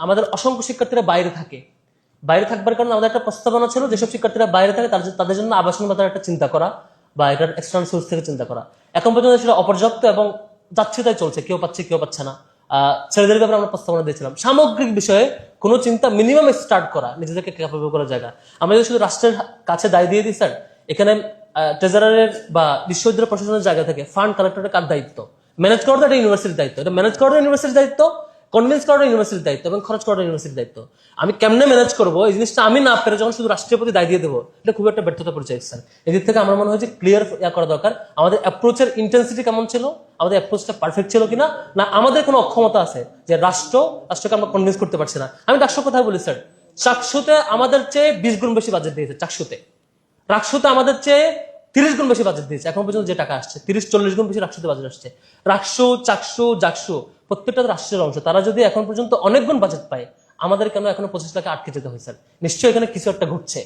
আমাদের অসংখ্য শিক্ষার্থীরা বাইরে থাকে। বাইরে থাকবার কারণে আমাদের একটা প্রস্তাবনা ছিল যেসব শিক্ষার্থীরা বাইরে থাকে তাদের জন্য আবাসন ভাতার একটা চিন্তা করা বা এটার এক্সটার্নাল সোর্স থেকে চিন্তা করা। এখন পর্যন্ত সেটা অপর্যাপ্ত এবং যাচ্ছে তাই চলছে, কেউ পাচ্ছে কেউ পাচ্ছে না। ছেলেদের ব্যাপারে আমরা প্রস্তাবনা দিয়েছিলাম। সামগ্রিক বিষয়ে কোনো চিন্তা মিনিমাম স্টার্ট করা, নিজেদেরকে ক্যাপাবল করার জায়গা। আমরা যদি শুধু রাষ্ট্রের কাছে দায় দিয়ে দিই স্যার, এখানে ট্রেজারারের বা বিশ্ববিদ্যালয় প্রশাসনের জায়গা থেকে ফান্ড কালেক্টরের কার দায়িত্ব? ম্যানেজ করাটা এটা ইউনিভার্সিটির দায়িত্ব, এটা ম্যানেজ করাটা ইউনিভার্সিটির দায়িত্ব, কনভিন্স করাটা ইউনিভার্সিটির দায়িত্ব এবং খরচ করাটা ইউনিভার্সিটির দায়িত্ব। আমি কেমনে ম্যানেজ করবো এই জিনিসটা আমি না পেরে যখন শুধু রাষ্ট্রের প্রতি দায় দিয়ে দেবো, এটা খুব একটা ব্যর্থতা পরিচয় স্যার। এদিক থেকে আমার মনে হয় যে ক্লিয়ার করা দরকার আমাদের অ্যাপ্রোচের ইন্টেন্সিটি কেমন ছিল, আমাদের অ্যাপ্রোচটা পারফেক্ট ছিল কিনা, না আমাদের কোনো অক্ষমতা আছে যে রাষ্ট্রকে আমরা কনভিন্স করতে পারছি না। আমি রাষ্ট্র কথা বলি স্যার, চাকসুতে আমাদের চেয়ে 20 গুণ বেশি বাজেট দিয়েছে। রাকসুতে আমাদের চেয়ে 30 গুণ বেশি বাজেট দিয়েছে। এখন পর্যন্ত যে টাকা আসছে 30-40 গুণ বেশি রাকসুতে বাজেট আসছে। রাকসু, চাকসু, জাকসু প্রত্যেকটা রাষ্ট্রের অংশ। তারা যদি এখন পর্যন্ত অনেক গুণ বাজেট পায়, আমাদের কেন এখনো 25 লাখে আটকে যেতে হয় স্যার? নিশ্চয়ই এখানে কিছু একটা ঘটছে।